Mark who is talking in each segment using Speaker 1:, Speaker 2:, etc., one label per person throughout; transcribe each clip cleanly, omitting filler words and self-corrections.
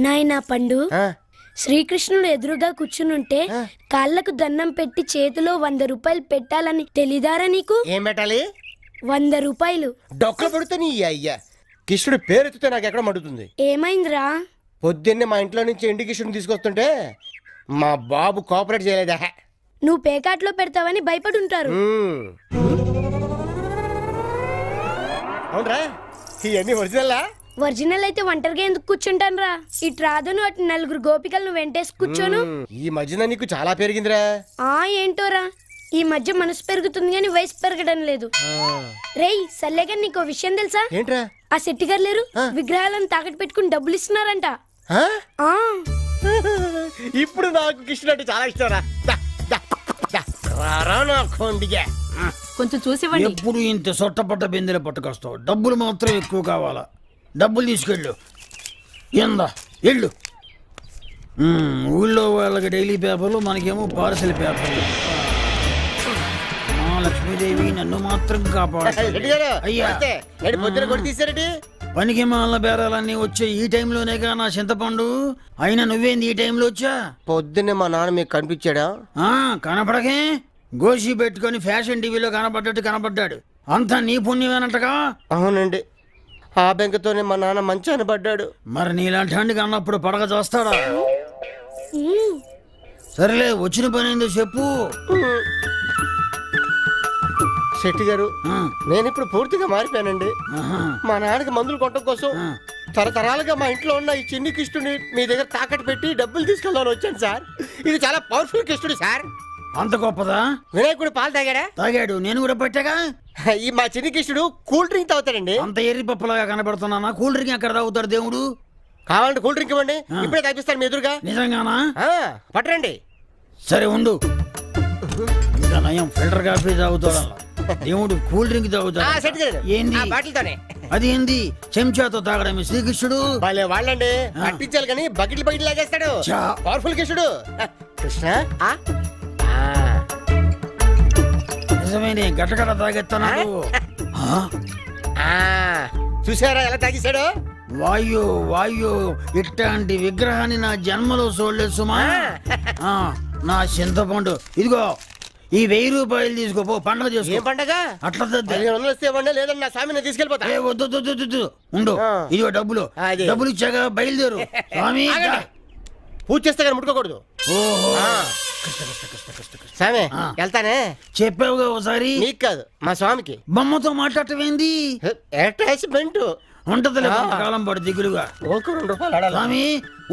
Speaker 1: నాయనా పండు, శ్రీకృష్ణుడు ఎదురుగా కూర్చునుంటే కాళ్ళకు దండం పెట్టి చేతిలో 100 రూపాయలు పెట్టాలని తెలీదారా నీకు?
Speaker 2: ఏం పెట్టాలి?
Speaker 1: 100 రూపాయలు.
Speaker 2: డొక్కలు పడితే నీ అయ్యా కృష్ణుడు పేరెత్తితే నాకు ఎక్కడ మండుతుంది.
Speaker 1: ఏమైందిరా?
Speaker 2: పొద్దున్నే మా ఇంట్లో నుంచి ఎండి కృష్ణుడు తీసుకొస్తుంటే మా బాబు కోఆపరేట్ చేయలేదా?
Speaker 1: నువ్వు పేకాట్లో పెడతావని భయపడుంటారు.
Speaker 2: అవునరా, ఇవన్నీ ఒరిజినల్లా?
Speaker 1: ఒరిజినల్ అయితే ఒంటరిగా ఎందుకు కూర్చుంటాను రా? ఇటు రాదును అటు 4 గోపికలను వెంటేసి కూర్చోను.
Speaker 2: ఈ మధ్యన నీకు చాలా పెరిగిందిరా.
Speaker 1: ఏంటోరా, ఈ మధ్య మనసు పెరుగుతుంది కానీ వయసు పెరగడం లేదు. రేయ్ సల్లేగా నీకు విషయం తెలుసా?
Speaker 2: ఏంట్రా?
Speaker 1: ఆ శెట్టి గారు లేరు, విగ్రహాలను తాకట్టు పెట్టుకుని డబ్బులు ఇస్తున్నారంట.
Speaker 2: ఇప్పుడు నాకు కృష్ణుడు అంటే చాలా ఇష్టం రా.
Speaker 3: కొంచెం చూసివ్వండి.
Speaker 4: ఎప్పుడు ఇంత సొట్టపట్ట బిందెలు పట్టుకొస్తావు? డబ్బులు మాత్రం ఎక్కువ కావాలా? డబ్బులు తీసుకెళ్ళు. ఎందా వెళ్ళు. ఊళ్ళో వాళ్ళకి డైలీ పేపర్లు, మనకేమో పార్సల్ పేపర్లు. మా లక్ష్మీదేవి నన్ను మాత్రం కాపాడు. పనికి మాల బేరాలన్నీ వచ్చే ఈ టైంలోనేగా నా చింతపండు. అయినా నువ్వేంది ఈ టైంలో వచ్చా?
Speaker 2: పొద్దున్నే మా నాన్న మీకు కనిపించాడా?
Speaker 4: కనపడకే, గోషి పెట్టుకొని ఫ్యాషన్ టీవీలో కనపడ్డట్టు కనపడ్డాడు. అంతా నీ పుణ్యమేనంటగా?
Speaker 2: అవునండి, ఆ బెంకతోనే మా నాన్న మంచాన పడ్డాడు.
Speaker 4: మరి నీలాంటి హండికి అన్నప్పుడు పడగ చేస్తాడా? సరేలే, వచ్చిన పని ఏందో చెప్పు.
Speaker 2: శెట్టి గారు, నేను ఇప్పుడు పూర్తిగా మారిపోయానండి. మా నాన్నకి మందులు కొట్టడం కోసం తరతరాలుగా మా ఇంట్లో ఉన్న ఈ చిన్ని కృష్ణుడిని మీ దగ్గర తాకట్టు పెట్టి డబ్బులు తీసుకెళ్ళాలని వచ్చాను సార్. ఇది చాలా పవర్ఫుల్ కృష్ణుడు సార్.
Speaker 4: అంత గొప్పదా?
Speaker 2: వినాయకుడు పాలు తాగాడా?
Speaker 4: తాగాడు, నేను కూడా పెట్టాగా.
Speaker 2: ఈ మా చిన్ని కృష్ణుడు కూల్ డ్రింక్ తాగుతాడండి.
Speaker 4: అంత ఎర్రి పప్పులాగా కనబడుతున్నానా? కూల్ డ్రింక్ ఎక్కడ తాగుతాడు దేవుడు?
Speaker 2: కావాలంటే కూల్ డ్రింక్ ఇవ్వండి, ఇప్పుడే తాగిస్తాను మీ ఎదురుగా.
Speaker 4: నిజంగానా?
Speaker 2: పట్టరండి.
Speaker 4: సరే ఉండు. ఇంకా నయం ఫిల్టర్ కాఫీ తాగుతాడు, దేవుడు కూల్ డ్రింక్ తాగుతాడు. ఏంది అది? ఏంది చెంచాతో తాగడమే శ్రీకృష్ణుడు?
Speaker 2: వాళ్ళండి పట్టించాలి కానీ బకెట్లు బయట లాగేస్తాడు. పవర్ఫుల్ కృష్ణుడు. కృష్ణ
Speaker 4: నిజమేనే, గట్టగడ తాగెత్తాను.
Speaker 2: చూసారా ఎలా తాగేశాడు?
Speaker 4: వాయు వాయు, ఇట్లాంటి విగ్రహాన్ని నా జన్మలో చూడలేదు సుమా. నా చింతపండు ఇదిగో, ఈ 1000 రూపాయలు తీసుకోపో, పండగ చేసుకో.
Speaker 2: ఏం పండగ?
Speaker 4: అట్లా
Speaker 2: లేదండి నా స్వామిని తీసుకెళ్ళిపోతా.
Speaker 4: వద్దు ఉండు, ఇదిగో డబ్బులు. డబ్బులు ఇచ్చాక బయలుదేరు. స్వామి
Speaker 2: పూజ చేస్తే కానీ ముట్టుకోకూడదు. స్వామి వెళ్తానే.
Speaker 4: చెప్పావుగా ఒకసారి.
Speaker 2: నీకు కాదు, మా స్వామికి.
Speaker 4: బొమ్మతో మాట్లాడటమేంది?
Speaker 2: అటాచ్మెంట్
Speaker 4: ఉంటది కాలం పడు దిగులుగా. స్వామి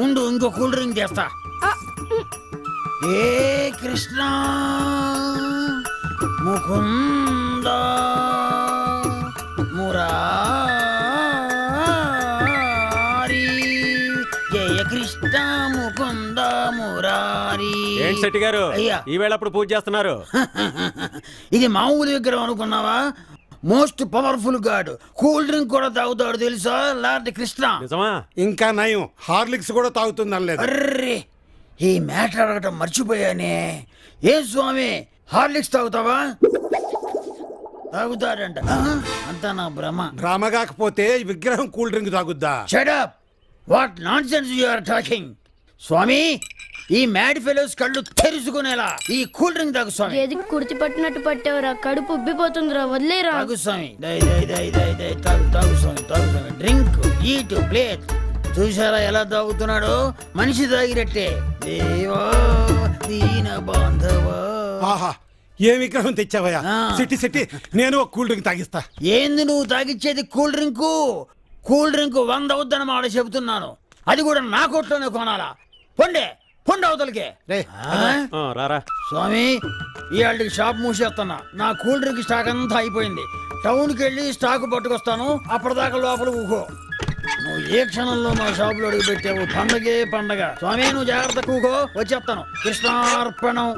Speaker 4: ఉండు, ఇంకో కూల్ డ్రింక్ చేస్తా. ఏ కృష్ణ ముకుంద మురారి, జయ కృష్ణ ముకుంద మురారి.
Speaker 5: ఏంటి శెట్టి గారు, ఈ వేళ అప్పుడు పూజ చేస్తున్నారు?
Speaker 4: ఇది మామూలు విగ్రహం అనుకున్నావా? Most powerful God. Cool drink కూడా తాగుతాడు తెలుసా, లార్డ్ కృష్ణ.
Speaker 5: నిజమా?
Speaker 6: ఇంకా నయం, హార్లిక్స్ కూడా తాగుతుంది.
Speaker 4: అర్రే, ఈ మ్యాటర్ అడగటం మర్చిపోయానే. ఏం స్వామి, హార్లిక్స్ తాగుతావా? తాగుతాడంట. అంతా నా భ్రమ.
Speaker 6: డ్రామా కాకపోతే విగ్రహం కూల్ డ్రింక్ తాగుద్దా?
Speaker 4: Shut up, what nonsense you are talking. Swami, ఈ మ్యాడ్ ఫెలోస్ కళ్ళు తెరుచుకునేలా ఈ కూల్ డ్రింక్ తాగు స్వామి.
Speaker 1: ఏది కుర్తి పట్టినట్టు పట్టేవరా, కడుపు ఉబ్బిపోతుందిరా, వదిలేరా.
Speaker 4: తాగు స్వామి, తాగు స్వామి, తాగు స్వామి. Drink, eat, plate. చూసారా ఎలా తాగుతున్నాడు? మనిషి తాగినట్టే. దేవా దీన బాంధవా.
Speaker 6: ఆహా, ఏ విగ్రహం తెచ్చావయ్యా? సిట్టి నేను ఒక కూల్ డ్రింక్ తాగిస్తా.
Speaker 4: ఏంది నువ్వు తాగిచ్చేది? కూల్ డ్రింకు 100 అవుద్దని మాట చెబుతున్నాను. అది కూడా నా కొట్లోనే కొనాలా? పొండే అవతలకే.
Speaker 5: రారా
Speaker 4: స్వామి, ఇవాళకి షాప్ మూసేస్తున్నా. నా కూల్ డ్రింక్ స్టాక్ అంతా అయిపోయింది. టౌన్కి వెళ్ళి స్టాక్ పట్టుకొస్తాను. అప్పటిదాకా లోపల ఊకో. నువ్వు ఏ క్షణంలో మా షాపులో అడుగు పెట్టావు, పండగే పండగ. స్వామి నువ్వు జాగ్రత్త, కూకో, వచ్చేస్తాను. కృష్ణార్పణం.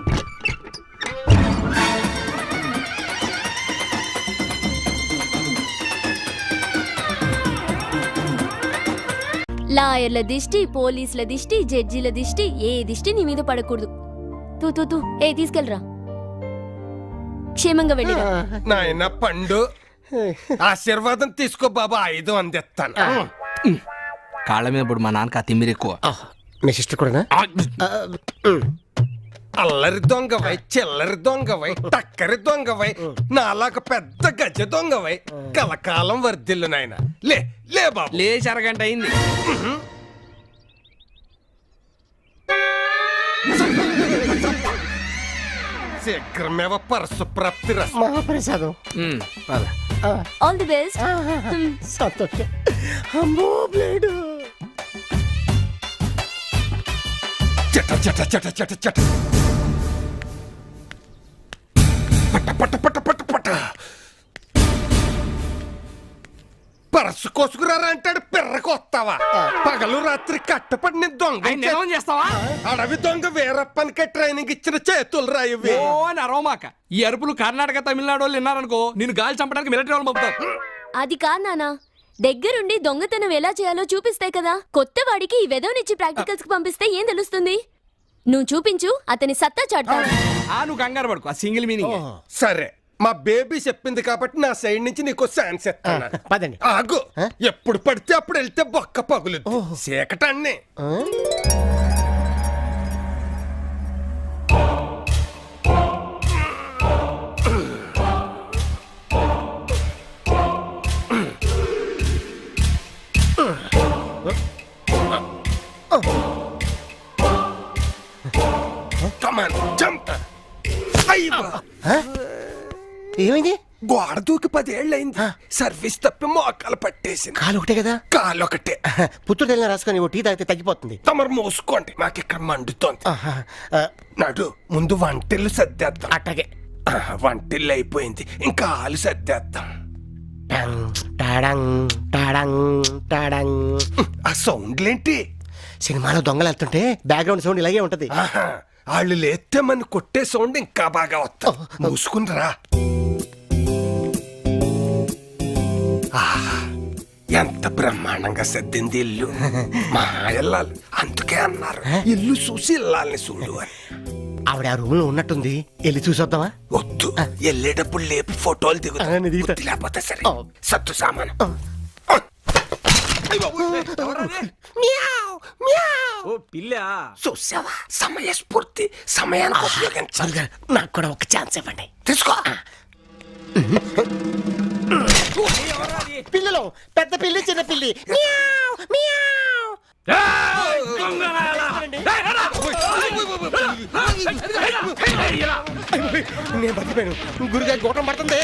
Speaker 7: లాయర్ల దిష్టి, పోలీసుల దిష్టి, జడ్జీల దిష్టి, ఏ దిష్టి నీ మీద పడకూడదు. తూ తీసుకెళ్ళరా, క్షేమంగా వెళ్ళిరా.
Speaker 8: నాయన పండు, ఆశీర్వాదం తీసుకో బాబా. 5 అందిస్తాను. కాళ్ళ మీద ఇప్పుడు మా నాన్నకి ఆ తిమ్మిరి ఎక్కువ.
Speaker 2: మీ సిస్టర్ కూడా
Speaker 9: అల్లరి దొంగవై, చిల్లరి దొంగవై, టక్కరి దొంగవై, నాలాగ పెద్ద గజ దొంగవై కలకాలం వర్ధిల్లు నాయన. లే లే బాబు.
Speaker 8: లేచి అరగంట అయింది.
Speaker 9: శీఘ్రమేవ పరసు ప్రాప్తి
Speaker 2: మహాప్రసాదం.
Speaker 8: పద.
Speaker 7: All the best.
Speaker 2: సంతోషం. అమ్మో బ్లేడు.
Speaker 9: చట చట చట చట చట పట పట పట పట పట. పరసు కోసుకురారా అంటాడు, పిర్రకు వస్తావా? పగలు రాత్రి కట్టపడిన దొంగ
Speaker 8: చేస్తావా?
Speaker 9: అడవి దొంగ వీరప్పనికే ట్రైనింగ్ ఇచ్చిన చేతులు రాయవి.
Speaker 8: ఓ నరోమాక, ఈ అరుపులు కర్ణాటక తమిళనాడు వాళ్ళు విన్నారనుకో నిన్ను గాలి చంపడానికి మిలిటరీ వాళ్ళు పంపుతారు.
Speaker 7: అది కాదు నాన్న, దగ్గరుండి దొంగతనం ఎలా చేయాలో చూపిస్తే కదా. కొత్త వాడికి ఈ వెదవనిచ్చి ప్రాక్టికల్స్ కి పంపిస్తే ఏం తెలుస్తుంది? నువ్వు చూపించు, అతని సత్తా చాటుతాను.
Speaker 8: నువ్వు కంగారు పడుకో, ఆ సింగిల్ మీనింగ్.
Speaker 9: సరే, మా బేబీ చెప్పింది కాబట్టి నా సైడ్ నుంచి నీకు ఛాన్స్ ఇస్తాను.
Speaker 2: పదండి.
Speaker 9: ఆగు. ఎప్పుడు పడితే అప్పుడు వెళ్తే బొక్క పగులు చీకటాన్ని. Come on, jump. అయ్యో,
Speaker 2: ఏమైంది?
Speaker 9: గోడ దూకి 10 ఏళ్ళైంది. సర్వీస్ తప్పి మోకాలు పట్టేసింది.
Speaker 2: కాలు ఒకటే కదా?
Speaker 9: కాలు ఒకటే.
Speaker 2: పుత్తూరు తెల్లిన రాసుకొని ఓ టీ తాగితే తగ్గిపోతుంది.
Speaker 9: తమరు మోసుకోండి, మాకు ఇక్కడ మండుతోంది. నడు, ముందు వంటిల్లు సర్దేద్దాం.
Speaker 2: అట్టగే.
Speaker 9: వంటిల్లు అయిపోయింది, ఇంకా ఆలు సర్దేద్దాం.
Speaker 2: టాడంగ్ టాడంగ్ టాడంగ్.
Speaker 9: ఆ సౌండ్లేంటి?
Speaker 2: సినిమాలో దొంగలు వెళ్తుంటే బ్యాక్గ్రౌండ్ సౌండ్ ఇలాగే ఉంటది.
Speaker 9: వాళ్ళు లేస్తే మన కొట్టే సౌండ్ ఇంకా బాగా వస్తా. మూసుకుందిరా. ఎంత బ్రహ్మాండంగా సర్దింది ఇల్లు. మా ఇల్లాలు అందుకే అన్నారు, ఇల్లు చూసి ఇల్లాలని చూడు అని.
Speaker 2: ఆవిడ ఆ రూమ్ లో ఉన్నట్టుంది, వెళ్ళి చూసొద్దామా?
Speaker 9: వద్దు, వెళ్ళేటప్పుడు లేపి ఫోటోలు దిగుతా. లేకపోతే సరే, సత్తు సామాను. చూసావా, సమయస్ఫూర్తి, సమయానికి ఉపయోగించాలి.
Speaker 2: నాకు కూడా ఒక ఛాన్స్ ఇవ్వండి.
Speaker 9: తీసుకో.
Speaker 2: పిల్లలు, పెద్ద పిల్లి, చిన్న పిల్లి. Meow, meow. నేను బతికిపోయాను. గురుగారి గోటం పడుతుంది.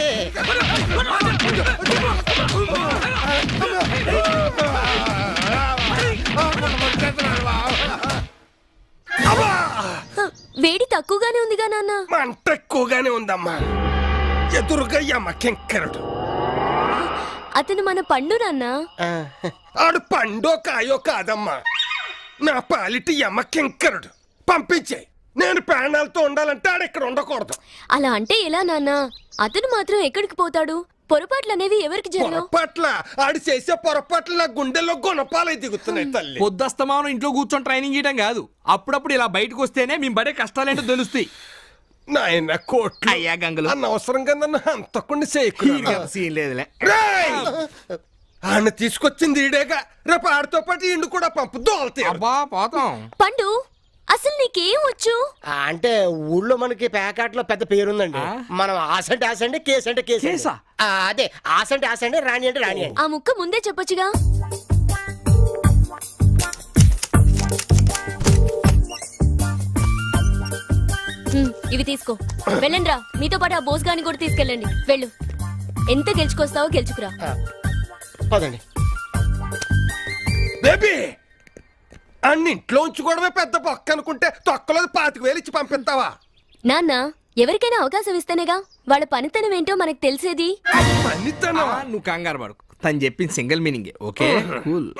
Speaker 7: వేడి తక్కువగానే ఉందిగా నాన్న.
Speaker 9: మంట ఎక్కువగానే ఉందమ్మా. ఎదురుగా యమకెంకరుడు.
Speaker 7: అతను మన పండు నాన్న.
Speaker 9: ఆడు పండో కాయో కాదమ్మా, నా పాలిటి యమకెంకరుడు. పంపించే. నేను ప్రాణాలతో ఉండాలంటే ఆడు ఇక్కడ ఉండకూడదు.
Speaker 7: అలా అంటే ఎలా నాన్న? అతను మాత్రం ఎక్కడికి పోతాడు? పొరపాట్లు అనేవి ఎవరికి జరగవు.
Speaker 9: పొరపాట్ల ఆడు చేసే పొరపాట్లు నా గుండెల్లో గుణపాలై దిగుతున్నాయి తల్లి.
Speaker 8: పొద్దుస్తమానం ఇంట్లో కూర్చొని ట్రైనింగ్ చేయడం కాదు, అప్పుడప్పుడు ఇలా బయటకు వస్తేనే మేము పడే కష్టాలేంటో తెలుస్తాయి.
Speaker 9: నాయన కోట్లు
Speaker 8: అయ్యా గంగులు,
Speaker 9: అనవసరంగా నన్ను అంతకుండా చేయకు.
Speaker 8: సీన్ లేదులే.
Speaker 9: ఆయన తీసుకొచ్చింది ఈడేగా, రేపు ఆడితో పాటు ఇండు కూడా పంపు దోల్తాయి.
Speaker 8: అబ్బా పోతాం.
Speaker 7: పండు, అసలు నీకేం వచ్చు?
Speaker 2: అంటే ఊళ్ళో మనకి ప్యాకెట్లో పెద్ద పేరుందండి. మనం ఆసంటే ఆసండి, కేసు అంటే కేసు. అదే ఆసంటే ఆసండి, రాణి అంటే రాణి అండి.
Speaker 7: ఆ ముక్క ముందే చెప్పొచ్చుగా. ఇవి తీసుకో, వెళ్ళండి రా. మీతో పాటు ఆ బోస్ గాని కూడా తీసుకెళ్ళండి. వెళ్ళు, ఎంత గెలుచుకొస్తావో గెలుచుకురా.
Speaker 2: పదండి.
Speaker 9: బేబీ, అన్ని ఇంట్లో ఉంచుకోవడమే పెద్ద పక్క అనుకుంటే తొక్కలో 25,000 ఇచ్చి పంపిస్తావా?
Speaker 7: నాన్న, ఎవరికైనా అవకాశం ఇస్తేనేగా వాళ్ళ పనితనం ఏంటో మనకు తెలిసేది.
Speaker 9: పనితనం?
Speaker 8: నువ్వు కంగారు పడుకు, తను చెప్పింది సింగిల్ మీనింగ్. Okay cool.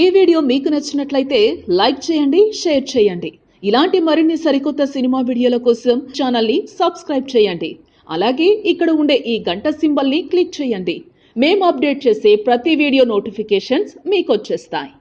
Speaker 10: ఈ వీడియో మీకు నచ్చినట్లయితే లైక్ చేయండి, షేర్ చేయండి. ఇలాంటి మరిన్ని సరికొత్త సినిమా వీడియోల కోసం ఛానల్ని సబ్స్క్రైబ్ చేయండి. అలాగే ఇక్కడ ఉండే ఈ గంట సింబల్ని క్లిక్ చేయండి. మేము అప్డేట్ చేసే ప్రతి వీడియో నోటిఫికేషన్స్ మీకు వచ్చేస్తాయి.